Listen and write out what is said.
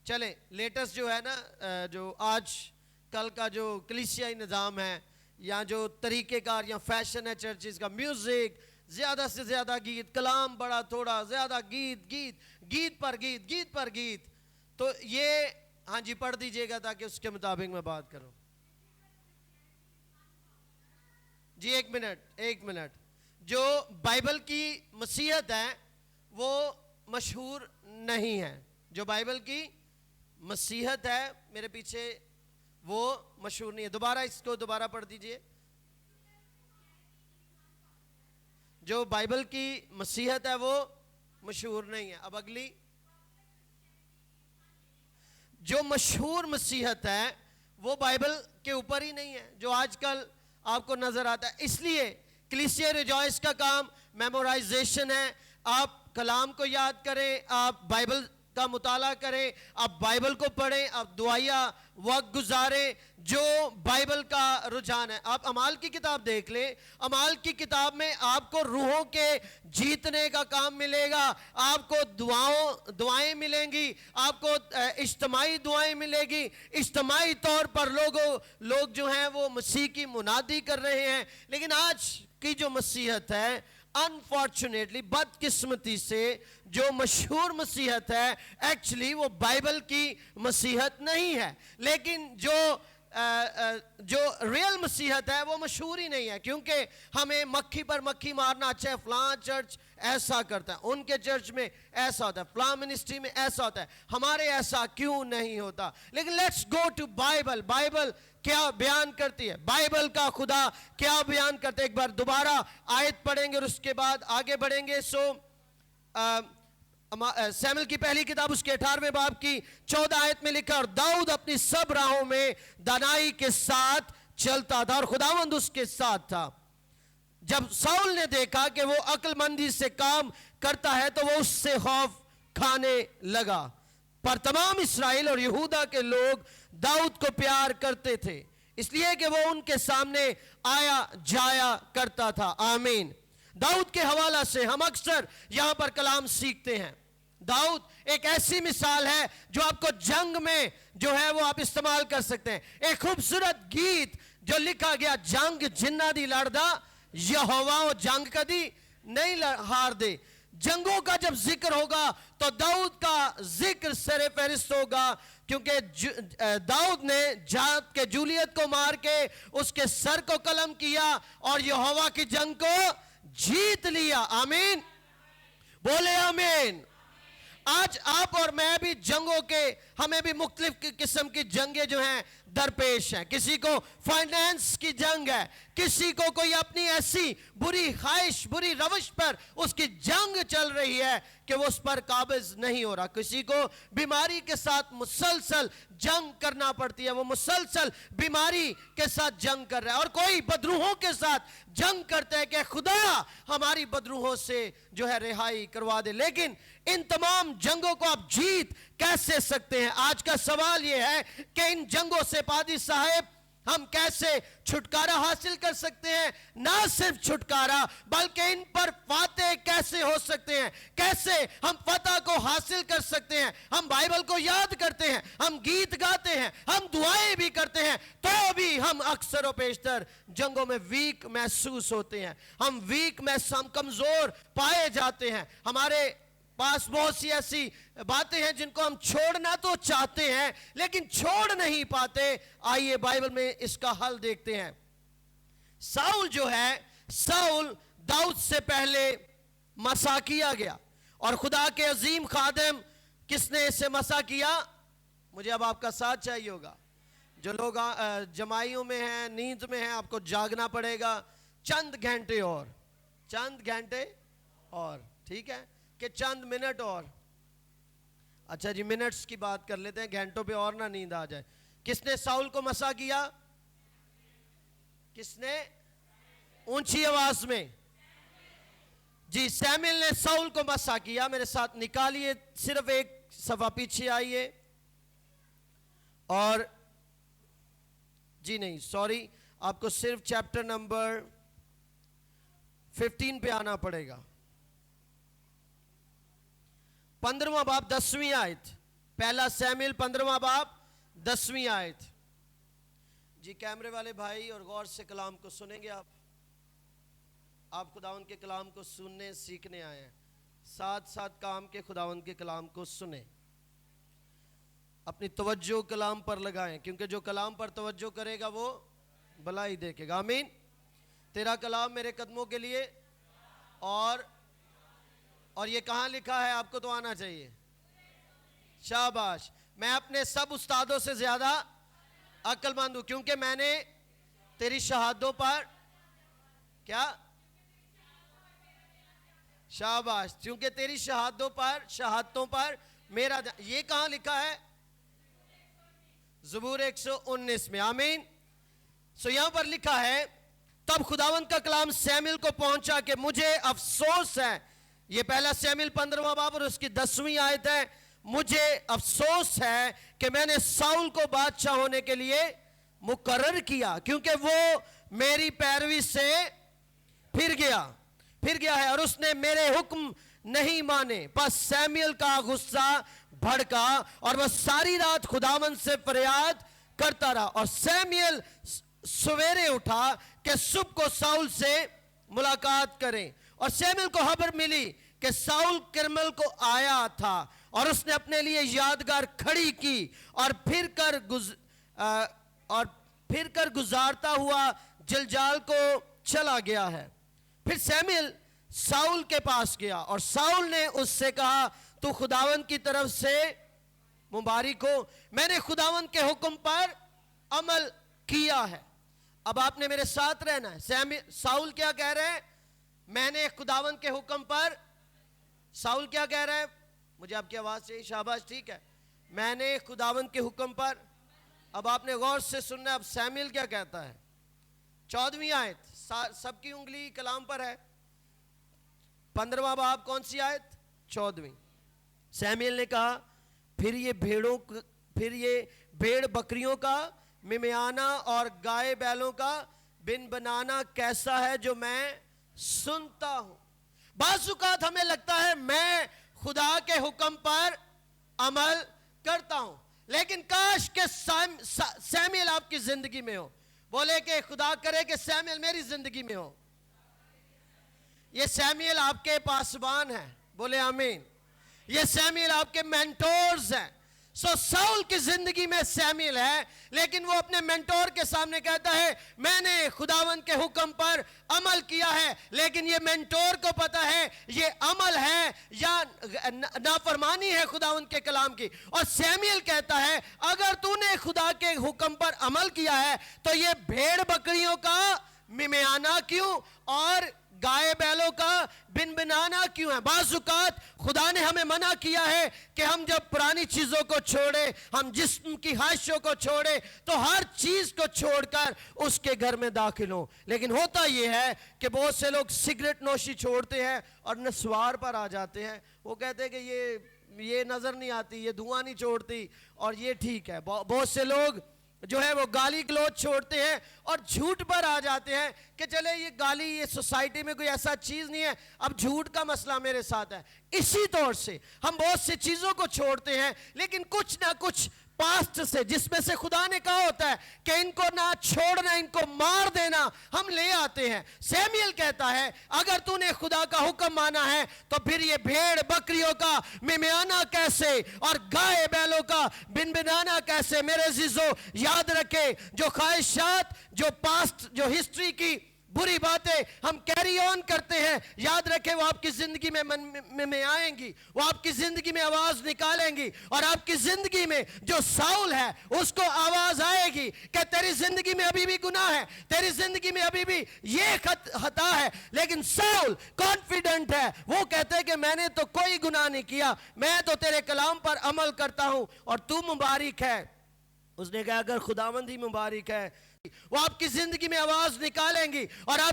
چلیں لیٹسٹ جو ہے نا جو آج کل کا جو کلیسیائی نظام ہے یا جو طریقہ کار یا فیشن ہے چرچز کا، میوزک، زیادہ سے زیادہ گیت، کلام بڑا تھوڑا، زیادہ گیت گیت گیت پر گیت گیت پر گیت، تو یہ ہاں جی پڑھ دیجئے گا تاکہ اس کے مطابق میں بات کروں. جی ایک منٹ. جو بائبل کی مسیحت ہے وہ مشہور نہیں ہے. جو بائبل کی مسیحت ہے میرے پیچھے وہ مشہور نہیں ہے. دوبارہ اس کو دوبارہ پڑھ دیجئے. جو بائبل کی مسیحت ہے وہ مشہور نہیں ہے. اب اگلی. جو مشہور مسیحت ہے وہ بائبل کے اوپر ہی نہیں ہے جو آج کل آپ کو نظر آتا ہے. اس لیے کلیسیا ریجوائس کا کام میمورائزیشن ہے. آپ کلام کو یاد کریں، آپ بائبل کا مطالعہ کریں، آپ بائبل کو پڑھیں، آپ دعائیہ وقت گزاریں. جو بائبل کا رجحان ہے، آپ اعمال کی کتاب دیکھ لیں. اعمال کی کتاب میں آپ کو روحوں کے جیتنے کا کام ملے گا، آپ کو دعائیں ملیں گی، آپ کو اجتماعی دعائیں ملے گی. اجتماعی طور پر لوگ جو ہیں وہ مسیح کی منادی کر رہے ہیں. لیکن آج کی جو مسیحت ہے انفارچونیٹلی، بدقسمتی سے جو مشہور مسیحت ہے ایکچولی وہ بائبل کی مسیحت نہیں ہے. لیکن جو ریل مسیحت ہے وہ مشہور ہی نہیں ہے، کیونکہ ہمیں مکھی پر مکھی مارنا اچھا ہے. فلاں چرچ ایسا کرتا ہے، ان کے چرچ میں ایسا ہوتا ہے، فلاں منسٹری میں ایسا ہوتا ہے، ہمارے ایسا کیوں نہیں ہوتا. لیکن let's go to Bible. Bible کیا بیان کرتی ہے؟ بائبل کا خدا کیا بیان کرتے ہیں؟ ایک بار دوبارہ آیت پڑھیں گے اور اس کے بعد آگے بڑھیں گے. سیموئیل کی پہلی کتاب اس کے 18ویں باب کی 14 آیت میں لکھا، اور داؤد اپنی سب راہوں میں دانائی کے ساتھ چلتا تھا اور خداوند اس کے ساتھ تھا. جب ساؤل نے دیکھا کہ وہ عقل مندی سے کام کرتا ہے تو وہ اس سے خوف کھانے لگا. پر تمام اسرائیل اور یہودا کے لوگ داؤد کو پیار کرتے تھے، اس لیے کہ وہ ان کے سامنے آیا جایا کرتا تھا. آمین. داؤد کے حوالہ سے ہم اکثر یہاں پر کلام سیکھتے ہیں. داؤد ایک ایسی مثال ہے جو آپ کو جنگ میں جو ہے وہ آپ استعمال کر سکتے ہیں. ایک خوبصورت گیت جو لکھا گیا، جنگ جنہ دی لڑدا یہوہ جنگ کدی نہیں ہار دے. جنگوں کا جب ذکر ہوگا تو داؤد کا ذکر سر فہرست ہوگا، کیونکہ داؤد نے جات کے جولیت کو مار کے اس کے سر کو قلم کیا اور یہوہ کی جنگ کو جیت لیا. آمین. بولے آمین. آج آپ اور میں بھی جنگوں کے، ہمیں بھی مختلف قسم کی جنگیں جو ہیں درپیش ہیں. کسی کو فائنینس کی جنگ ہے، کسی کو کوئی اپنی ایسی بری خواہش، بری روش پر اس کی جنگ چل رہی ہے کہ وہ اس پر قابض نہیں ہو رہا. کسی کو بیماری کے ساتھ مسلسل جنگ کرنا پڑتی ہے، وہ مسلسل بیماری کے ساتھ جنگ کر رہا ہے. اور کوئی بدروحوں کے ساتھ جنگ کرتا ہے کہ خدا ہماری بدروحوں سے جو ہے رہائی کروا دے. لیکن ان تمام جنگوں کو آپ جیت کیسے سکتے ہیں؟ آج کا سوال یہ ہے کہ ان جنگوں سے پادری صاحب ہم کیسے چھٹکارا حاصل کر سکتے ہیں؟ نہ صرف چھٹکارا بلکہ ان پر فاتح کیسے ہو سکتے ہیں؟ کیسے ہم فتح کو حاصل کر سکتے ہیں؟ ہم بائبل کو یاد کرتے ہیں، ہم گیت گاتے ہیں، ہم دعائیں بھی کرتے ہیں، تو بھی ہم اکثر و بیشتر جنگوں میں ویک محسوس ہوتے ہیں. ہم ویک ہم کمزور پائے جاتے ہیں. ہمارے پاس بہت سی ایسی باتیں ہیں جن کو ہم چھوڑنا تو چاہتے ہیں لیکن چھوڑ نہیں پاتے. آئیے بائبل میں اس کا حل دیکھتے ہیں. ساؤل جو ہے، ساؤل داؤد سے پہلے مسا کیا گیا، اور خدا کے عظیم خادم کس نے اسے مسا کیا؟ مجھے اب آپ کا ساتھ چاہیے ہوگا. جو لوگ جمائیوں میں ہیں، نیند میں ہیں، آپ کو جاگنا پڑے گا چند گھنٹے اور ٹھیک ہے کہ چند منٹ اور. اچھا جی، منٹس کی بات کر لیتے ہیں، گھنٹوں پہ اور نہ نیند آ جائے. کس نے ساؤل کو مسا کیا؟ کس نے؟ اونچی آواز میں. جی، سیموئیل نے ساؤل کو مسا کیا. میرے ساتھ نکالیے، صرف ایک صفحہ پیچھے آئیے. اور جی نہیں سوری، آپ کو صرف چیپٹر نمبر 15 پہ آنا پڑے گا. 15واں باب 10ویں آیت. پہلا سیموئیل 15واں باب 10ویں آیت. جی کیمرے والے بھائی اور غور سے کلام کو سنیں گے. آپ خداوند کے کلام کو سننے سیکھنے آئے ہیں. ساتھ ساتھ کام کے خداوند کے کلام کو سنیں. اپنی توجہ کلام پر لگائیں, کیونکہ جو کلام پر توجہ کرے گا وہ بھلائی دیکھے گا. آمین. تیرا کلام میرے قدموں کے لیے اور یہ کہاں لکھا ہے؟ آپ کو تو آنا چاہیے. شاباش. میں اپنے سب استادوں سے زیادہ عقل مند ہوں, کیونکہ میں نے تیری شہادتوں پر کیا؟ شاباش. کیونکہ تیری شہادتوں پر میرا یہ کہاں لکھا ہے؟ زبور 119 میں. آمین. یہاں پر لکھا ہے, تب خداوند کا کلام سیموئیل کو پہنچا کہ مجھے افسوس ہے. یہ پہلا سیموئیل 15واں باب اور اس کی 10ویں آیت ہے. مجھے افسوس ہے کہ میں نے ساؤل کو بادشاہ ہونے کے لیے مقرر کیا, کیونکہ وہ میری پیروی سے پھر گیا ہے اور اس نے میرے حکم نہیں مانے. پس سیموئیل کا غصہ بھڑکا اور وہ ساری رات خداوند سے فریاد کرتا رہا. اور سیموئیل سویرے اٹھا کہ صبح کو ساؤل سے ملاقات کریں, اور سیموئیل کو خبر ملی کہ ساؤل کرمل کو آیا تھا, اور اس نے اپنے لیے یادگار کھڑی کی اور پھر کر گزارتا ہوا جلجال کو چلا گیا ہے. پھر سیموئیل ساؤل کے پاس گیا اور ساؤل نے اس سے کہا, تو خداوند کی طرف سے مبارک ہو, میں نے خداوند کے حکم پر عمل کیا ہے. اب آپ نے میرے ساتھ رہنا ہے. ساؤل کیا کہہ رہے ہیں؟ میں نے خداوند کے حکم پر. ساؤل کیا کہہ رہے ہیں؟ مجھے آپ کی آواز چاہیے. شاباش, ٹھیک ہے. میں نے خداوند کے حکم پر. اب آپ نے غور سے سننا. اب سیموئیل کیا کہتا ہے؟ 14ویں آیت. سب کی انگلی کلام پر ہے. 15واں باب کون سی آیت؟ 14ویں. سیموئیل نے کہا, پھر یہ بھیڑ بکریوں کا ممیانا اور گائے بیلوں کا بن بنانا کیسا ہے جو میں سنتا ہوں. بعض اوقات ہمیں لگتا ہے میں خدا کے حکم پر عمل کرتا ہوں, لیکن کاش کہ سیموئیل آپ کی زندگی میں ہو. بولے کہ خدا کرے کہ سیموئیل میری زندگی میں ہو. یہ سیموئیل آپ کے پاسبان ہیں. بولے آمین. یہ سیموئیل آپ کے مینٹورز ہیں. ساؤل کی زندگی میں سیموئیل ہے, لیکن وہ اپنے مینٹور کے سامنے کہتا ہے میں نے خداوند کے حکم پر عمل کیا ہے, لیکن یہ مینٹور کو پتا ہے یہ عمل ہے یا نافرمانی ہے خداوند کے کلام کی. اور سیموئیل کہتا ہے اگر تو نے خدا کے حکم پر عمل کیا ہے تو یہ بھیڑ بکریوں کا ممیانا کیوں اور گائے بیلوں کا بن بنانا کیوں ہے؟ بعض اوقات خدا نے ہمیں منع کیا ہے کہ ہم جب پرانی چیزوں کو چھوڑے, ہم جسم کی خواہشوں کو چھوڑے, تو ہر چیز کو چھوڑ کر اس کے گھر میں داخل ہوں. لیکن ہوتا یہ ہے کہ بہت سے لوگ سگریٹ نوشی چھوڑتے ہیں اور نسوار پر آ جاتے ہیں. وہ کہتے ہیں کہ یہ نظر نہیں آتی, یہ دھواں نہیں چھوڑتی اور یہ ٹھیک ہے. بہت سے لوگ جو ہے وہ گالی گلوچ چھوڑتے ہیں اور جھوٹ پر آ جاتے ہیں کہ چلے یہ گالی یہ سوسائٹی میں کوئی ایسا چیز نہیں ہے, اب جھوٹ کا مسئلہ میرے ساتھ ہے. اسی طور سے ہم بہت سی چیزوں کو چھوڑتے ہیں, لیکن کچھ نہ کچھ پاسٹ سے جس میں سے خدا نے کہا ہوتا ہے کہ ان کو نہ چھوڑنا, ان کو مار دینا, ہم لے آتے ہیں. سیموئیل کہتا ہے اگر تو نے خدا کا حکم مانا ہے تو پھر یہ بھیڑ بکریوں کا ممیانا کیسے اور گائے بیلوں کا بن بنانا کیسے؟ میرے عزیزو یاد رکھے, جو خواہشات, جو پاسٹ, جو ہسٹری کی بری باتیں ہم کیری آن کرتے ہیں, یاد رکھیں وہ آپ کی زندگی میں آئیں گی, وہ آپ کی زندگی میں آواز نکالیں گی, اور آپ کی زندگی میں جو ساؤل ہے اس کو آواز آئے گی کہ تیری زندگی میں ابھی بھی گناہ ہے, تیری زندگی میں ابھی بھی یہ خطا ہے. لیکن ساؤل کانفیڈنٹ ہے, وہ کہتے ہیں کہ میں نے تو کوئی گناہ نہیں کیا, میں تو تیرے کلام پر عمل کرتا ہوں اور تو مبارک ہے. اس نے کہا اگر خداوند ہی مبارک ہے, وہ آپ کی زندگی میں آواز نکالیں گی اور آپ